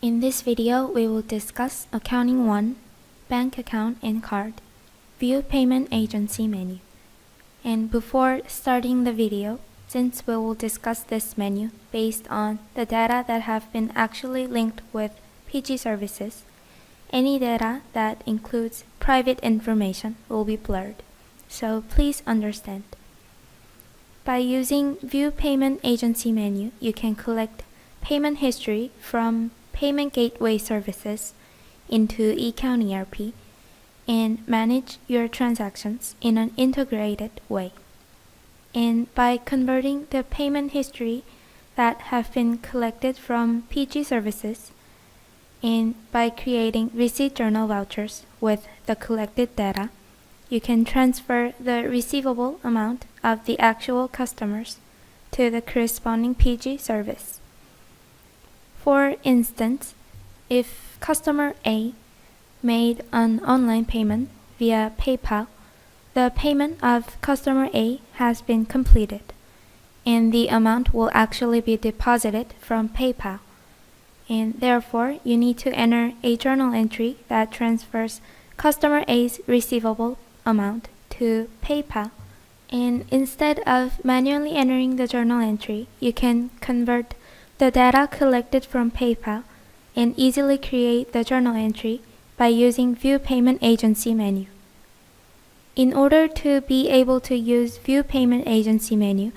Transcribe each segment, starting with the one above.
In this video, we will discuss Accounting 1, Bank Account and Card, View Payment Agency menu. And before starting the video, since we will discuss this menu based on the data that have been actually linked with PG services, any data that includes private information will be blurred, so please understand. By using View Payment Agency menu, you can collect payment history from payment gateway services into ECOUNT ERP and manage your transactions in an integrated way. And by converting the payment history that have been collected from PG services and by creating receipt journal vouchers with the collected data, you can transfer the receivable amount of the actual customers to the corresponding PG service. For instance, if customer A made an online payment via PayPal, the payment of customer A has been completed, and the amount will actually be deposited from PayPal. And therefore, you need to enter a journal entry that transfers customer A's receivable amount to PayPal. And instead of manually entering the journal entry, you can convert the data collected from PayPal and easily create the journal entry by using View Payment Agency menu. In order to be able to use View Payment Agency menu,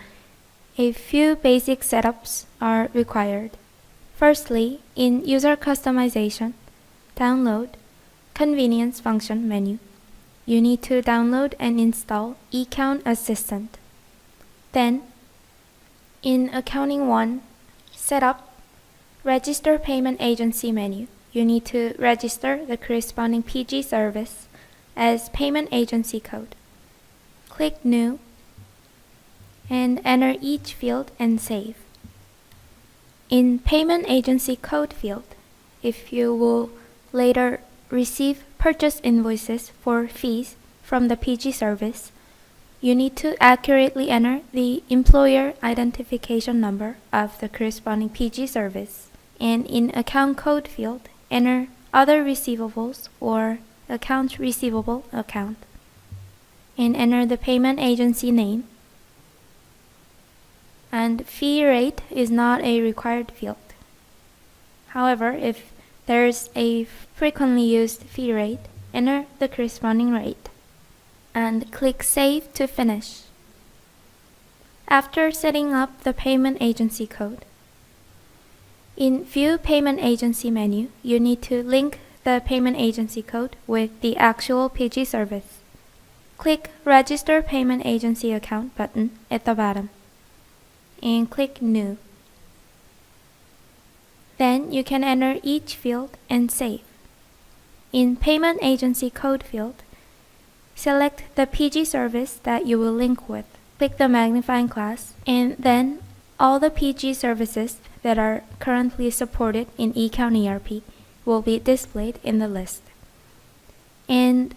a few basic setups are required. Firstly, in User Customization, Download, Convenience Function menu, you need to download and install ECOUNT Assistant. Then, in Accounting 1, Setup, Register Payment Agency menu, you need to register the corresponding PG service as Payment Agency code. Click New and enter each field and save. In Payment Agency code field, if you will later receive purchase invoices for fees from the PG service, you need to accurately enter the employer identification number of the corresponding PG service. And in Account Code field, enter Other Receivables or Accounts Receivable account. And enter the payment agency name. And fee rate is not a required field. However, if there's a frequently used fee rate, enter the corresponding rate and click Save to finish. After setting up the payment agency code, in View Payment Agency menu, you need to link the payment agency code with the actual PG service. Click Register Payment Agency Account button at the bottom and click New. Then you can enter each field and save. In Payment Agency Code field, select the PG service that you will link with. Click the magnifying glass, and then all the PG services that are currently supported in ECOUNT ERP will be displayed in the list. And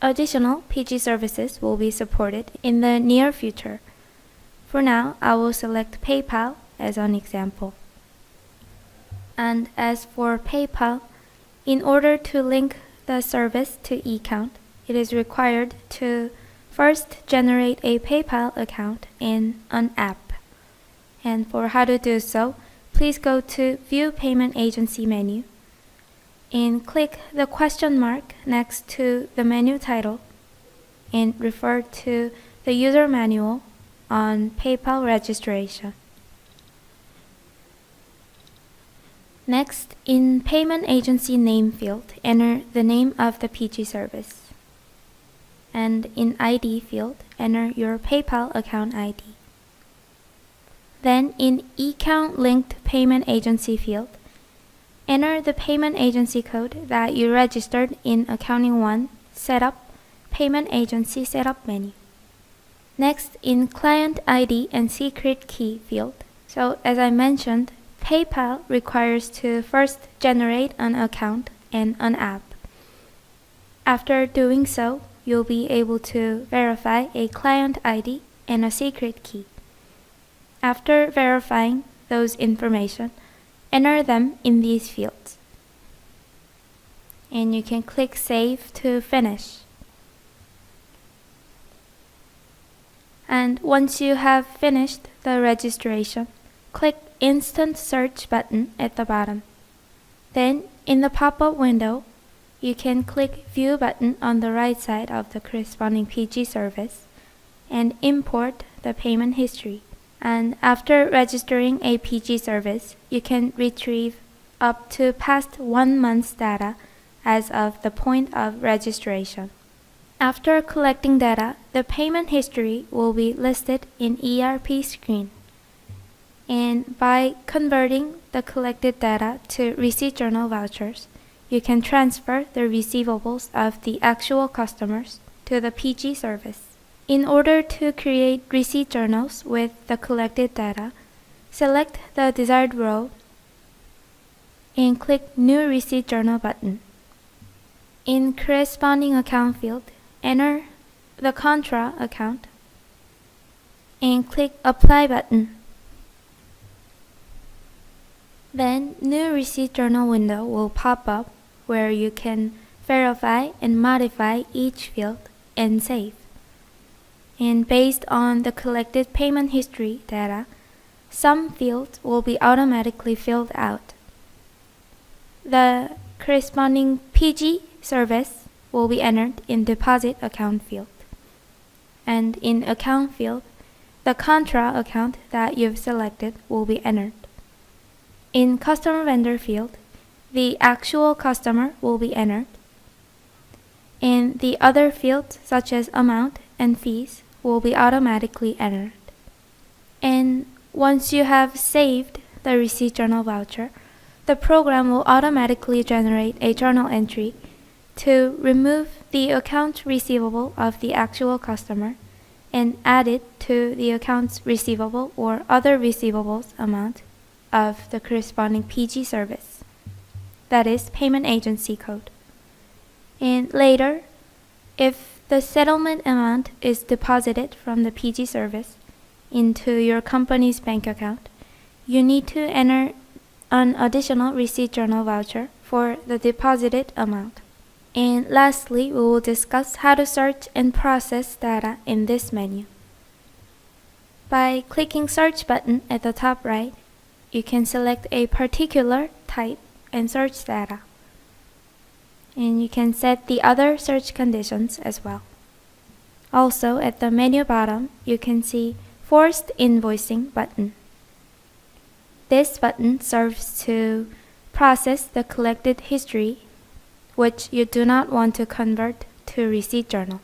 additional PG services will be supported in the near future. For now, I will select PayPal as an example. And as for PayPal, in order to link the service to ECOUNT, it is required to first generate a PayPal account in an app. And for how to do so, please go to View Payment Agency menu and click the question mark next to the menu title and refer to the user manual on PayPal registration. Next, in Payment Agency Name field, enter the name of the PG service. And in ID field, enter your PayPal account ID. Then in ECOUNT Linked Payment Agency field, enter the payment agency code that you registered in Accounting 1 Setup Payment Agency Setup menu. Next, in Client ID and Secret Key field, so as I mentioned, PayPal requires to first generate an account and an app. After doing so, you'll be able to verify a client ID and a secret key. After verifying those information, enter them in these fields. and you can click Save to finish. And once you have finished the registration, click Instant Search button at the bottom. Then, in the pop-up window, you can click View button on the right side of the corresponding PG service and import the payment history. And after registering a PG service, you can retrieve up to past 1 month's data as of the point of registration. After collecting data, the payment history will be listed in ERP screen. And by converting the collected data to receipt journal vouchers, you can transfer the receivables of the actual customers to the PG service. In order to create receipt journals with the collected data, select the desired row and click New Receipt Journal button. In corresponding account field, enter the Contra account and click Apply button. Then, New Receipt Journal window will pop up where you can verify and modify each field and save. And based on the collected payment history data, some fields will be automatically filled out. The corresponding PG service will be entered in Deposit Account field. And in Account field, the Contra account that you've selected will be entered. In Customer Vendor field, the actual customer will be entered. And the other fields such as amount and fees will be automatically entered. And once you have saved the receipt journal voucher, the program will automatically generate a journal entry to remove the account receivable of the actual customer and add it to the accounts receivable or other receivables amount of the corresponding PG service, that is, payment agency code. And later, if the settlement amount is deposited from the PG service into your company's bank account, you need to enter an additional receipt journal voucher for the deposited amount. And lastly, we will discuss how to search and process data in this menu. By clicking Search button at the top right, you can select a particular type and search data. And you can set the other search conditions as well. Also, at the menu bottom, you can see Forced Invoicing button. This button serves to process the collected history, which you do not want to convert to receipt journal.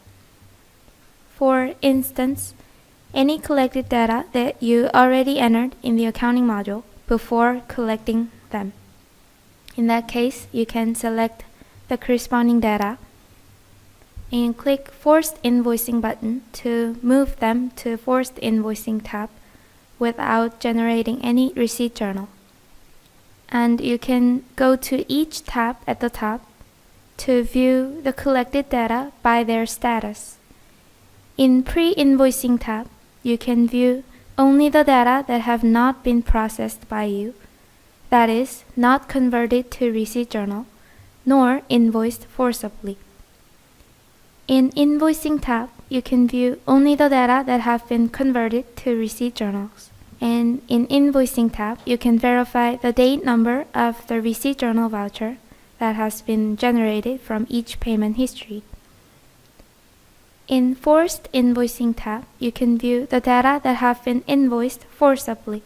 For instance, any collected data that you already entered in the accounting module before collecting them. In that case, you can select the corresponding data and click Forced Invoicing button to move them to Forced Invoicing tab without generating any receipt journal. And you can go to each tab at the top to view the collected data by their status. In Pre-Invoicing tab, you can view only the data that have not been processed by you, that is, not converted to receipt journal, nor invoiced forcibly. In Invoicing tab, you can view only the data that have been converted to receipt journals. And in Invoicing tab, you can verify the date number of the receipt journal voucher that has been generated from each payment history. In Forced Invoicing tab, you can view the data that have been invoiced forcibly.